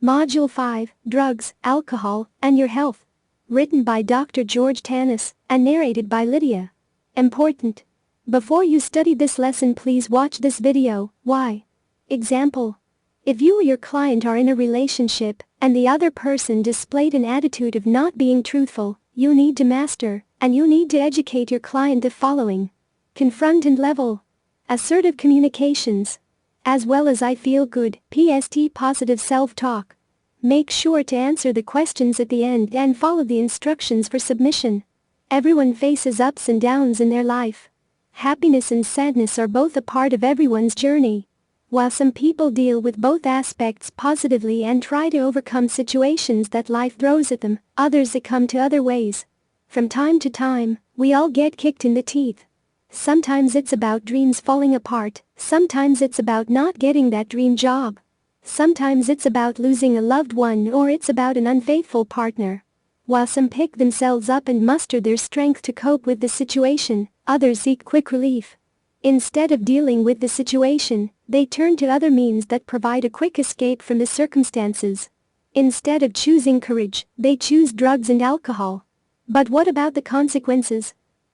Module 5, Drugs, Alcohol, and Your Health. Written by Dr. George Tanis and narrated by Lydia. Important. Before you study this lesson, please watch this video. Why? Example. If you or your client are in a relationship and the other person displayed an attitude of not being truthful, you need to master and you need to educate your client the following. Confront and level. Assertive communications. As well as I feel good, PST positive self-talk. Make sure to answer the questions at the end and follow the instructions for submission. Everyone faces ups and downs in their life. Happiness and sadness are both a part of everyone's journey. While some people deal with both aspects positively and try to overcome situations that life throws at them, others succumb to other ways. From time to time, we all get kicked in the teeth. Sometimes it's about dreams falling apart, sometimes it's about not getting that dream job. Sometimes it's about losing a loved one, or it's about an unfaithful partner. While some pick themselves up and muster their strength to cope with the situation, others seek quick relief. Instead of dealing with the situation, they turn to other means that provide a quick escape from the circumstances. Instead of choosing courage, they choose drugs and alcohol. But what about the consequences?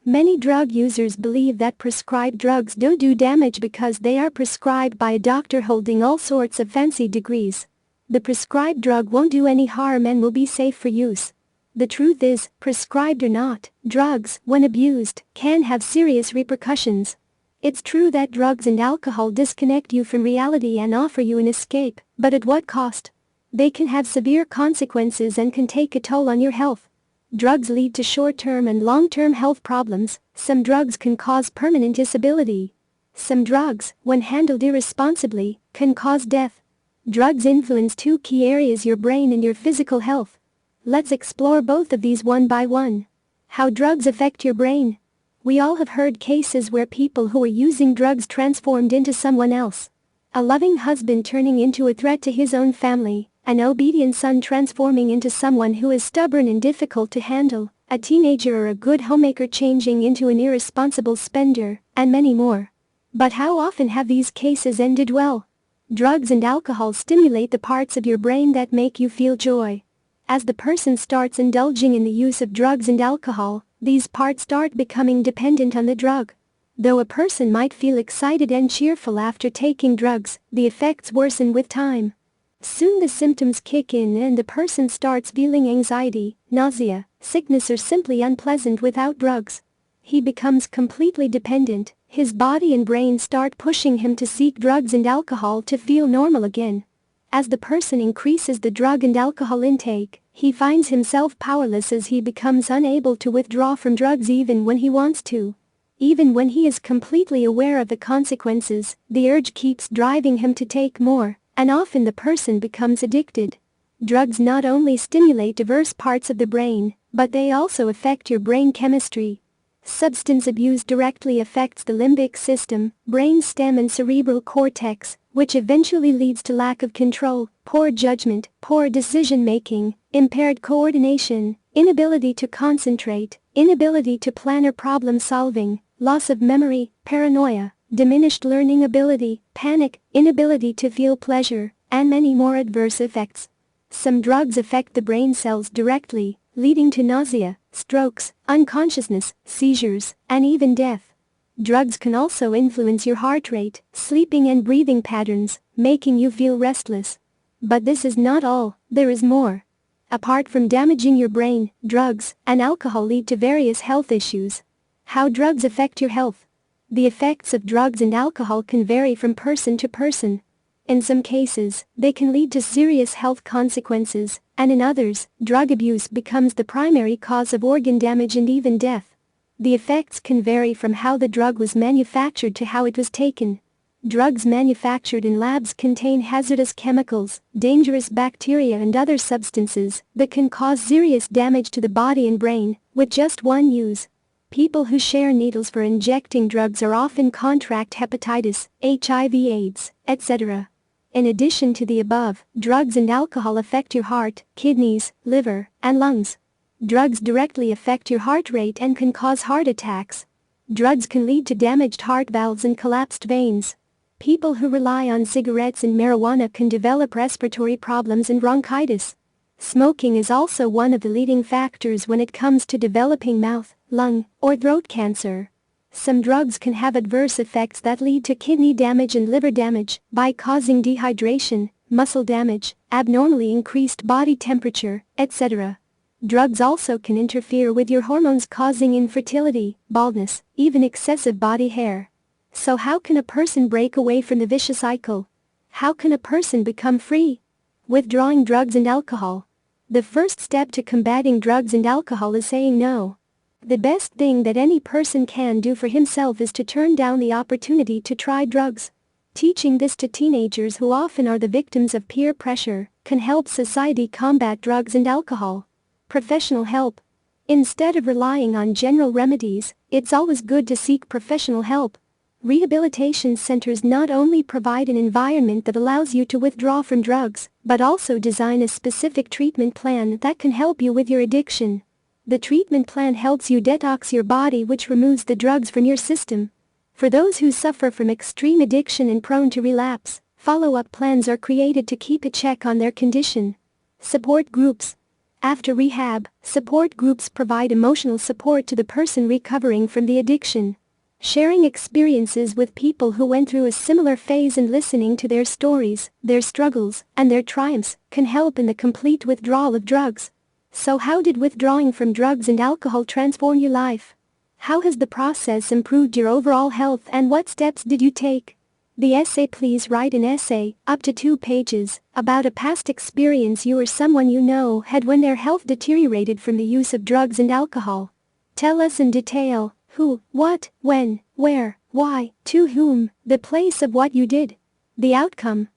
Many drug users believe that prescribed drugs don't do damage because they are prescribed by a doctor holding all sorts of fancy degrees. The prescribed drug won't do any harm and will be safe for use. The truth is, prescribed or not, drugs, when abused, can have serious repercussions. It's true that drugs and alcohol disconnect you from reality and offer you an escape, but at what cost? They can have severe consequences and can take a toll on your health. Drugs lead to short-term and long-term health problems. Some drugs can cause permanent disability. Some drugs, when handled irresponsibly, can cause death. Drugs influence two key areas: your brain and your physical health. Let's explore both of these one by one. How drugs affect your brain. We all have heard cases where people who were using drugs transformed into someone else. A loving husband turning into a threat to his own family. An obedient son transforming into someone who is stubborn and difficult to handle, a teenager or a good homemaker changing into an irresponsible spender, and many more. But how often have these cases ended well? Drugs and alcohol stimulate the parts of your brain that make you feel joy. As the person starts indulging in the use of drugs and alcohol, these parts start becoming dependent on the drug. Though a person might feel excited and cheerful after taking drugs, the effects worsen with time. Soon the symptoms kick in and the person starts feeling anxiety, nausea, sickness, or simply unpleasant without drugs. He becomes completely dependent. His body and brain start pushing him to seek drugs and alcohol to feel normal again. As the person increases the drug and alcohol intake, he finds himself powerless as he becomes unable to withdraw from drugs even when he wants to. Even when he is completely aware of the consequences, the urge keeps driving him to take more. And often the person becomes addicted. Drugs not only stimulate diverse parts of the brain, but they also affect your brain chemistry. Substance abuse directly affects the limbic system, brain stem, and cerebral cortex, which eventually leads to lack of control, poor judgment, poor decision-making, impaired coordination, inability to concentrate, inability to plan or problem-solving, loss of memory, paranoia, diminished learning ability, panic, inability to feel pleasure, and many more adverse effects. Some drugs affect the brain cells directly, leading to nausea, strokes, unconsciousness, seizures, and even death. Drugs can also influence your heart rate, sleeping and breathing patterns, making you feel restless. But this is not all, there is more. Apart from damaging your brain, drugs and alcohol lead to various health issues. How drugs affect your health. The effects of drugs and alcohol can vary from person to person. In some cases, they can lead to serious health consequences, and in others, drug abuse becomes the primary cause of organ damage and even death. The effects can vary from how the drug was manufactured to how it was taken. Drugs manufactured in labs contain hazardous chemicals, dangerous bacteria, and other substances that can cause serious damage to the body and brain with just one use. People who share needles for injecting drugs are often contract hepatitis, HIV/AIDS, etc. In addition to the above, drugs and alcohol affect your heart, kidneys, liver, and lungs. Drugs directly affect your heart rate and can cause heart attacks. Drugs can lead to damaged heart valves and collapsed veins. People who rely on cigarettes and marijuana can develop respiratory problems and bronchitis. Smoking is also one of the leading factors when it comes to developing mouth, lung, or throat cancer. Some drugs can have adverse effects that lead to kidney damage and liver damage by causing dehydration, muscle damage, abnormally increased body temperature, etc. Drugs also can interfere with your hormones, causing infertility, baldness, even excessive body hair. So how can a person break away from the vicious cycle? How can a person become free? Withdrawing drugs and alcohol. The first step to combating drugs and alcohol is saying no. The best thing that any person can do for himself is to turn down the opportunity to try drugs. Teaching this to teenagers, who often are the victims of peer pressure, can help society combat drugs and alcohol. Professional help. Instead of relying on general remedies, it's always good to seek professional help. Rehabilitation centers not only provide an environment that allows you to withdraw from drugs, but also design a specific treatment plan that can help you with your addiction. The treatment plan helps you detox your body, which removes the drugs from your system. For those who suffer from extreme addiction and prone to relapse, follow-up plans are created to keep a check on their condition. Support groups. After rehab, support groups provide emotional support to the person recovering from the addiction. Sharing experiences with people who went through a similar phase and listening to their stories, their struggles, and their triumphs can help in the complete withdrawal of drugs. So how did withdrawing from drugs and alcohol transform your life? How has the process improved your overall health, and what steps did you take? The essay. Please write an essay, up to 2 pages, about a past experience you or someone you know had when their health deteriorated from the use of drugs and alcohol. Tell us in detail who, what, when, where, why, to whom, the place of what you did, the outcome.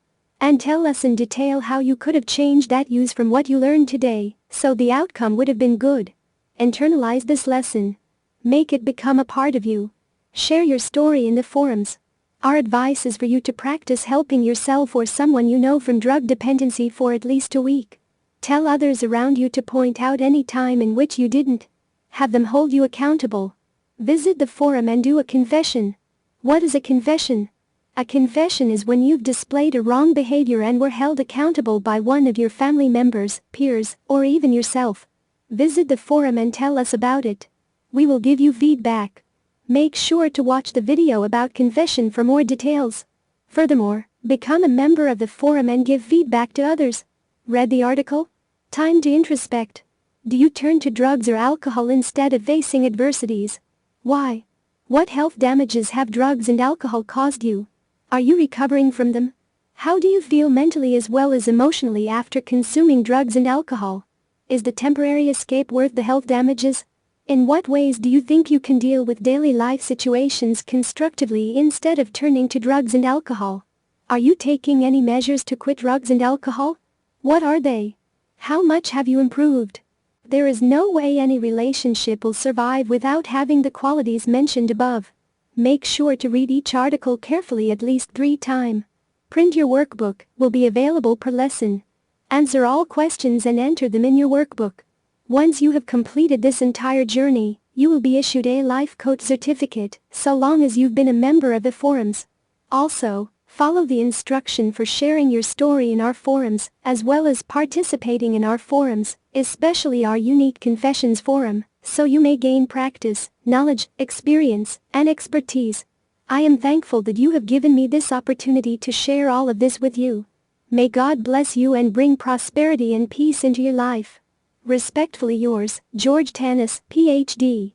And tell us in detail how you could have changed that use from what you learned today, so the outcome would have been good. Internalize this lesson. Make it become a part of you. Share your story in the forums. Our advice is for you to practice helping yourself or someone you know from drug dependency for at least a week. Tell others around you to point out any time in which you didn't. Have them hold you accountable. Visit the forum and do a confession. What is a confession? A confession is when you've displayed a wrong behavior and were held accountable by one of your family members, peers, or even yourself. Visit the forum and tell us about it. We will give you feedback. Make sure to watch the video about confession for more details. Furthermore, become a member of the forum and give feedback to others. Read the article? Time to introspect. Do you turn to drugs or alcohol instead of facing adversities? Why? What health damages have drugs and alcohol caused you? Are you recovering from them? How do you feel mentally as well as emotionally after consuming drugs and alcohol? Is the temporary escape worth the health damages? In what ways do you think you can deal with daily life situations constructively instead of turning to drugs and alcohol? Are you taking any measures to quit drugs and alcohol? What are they? How much have you improved? There is no way any relationship will survive without having the qualities mentioned above. Make sure to read each article carefully at least 3 times. Print your workbook, will be available per lesson. Answer all questions and enter them in your workbook. Once you have completed this entire journey, you will be issued a life coach certificate, so long as you've been a member of the forums. Also, follow the instruction for sharing your story in our forums, as well as participating in our forums, especially our unique confessions forum, so you may gain practice, knowledge, experience, and expertise. I am thankful that you have given me this opportunity to share all of this with you. May God bless you and bring prosperity and peace into your life. Respectfully yours, George Tanis, Ph.D.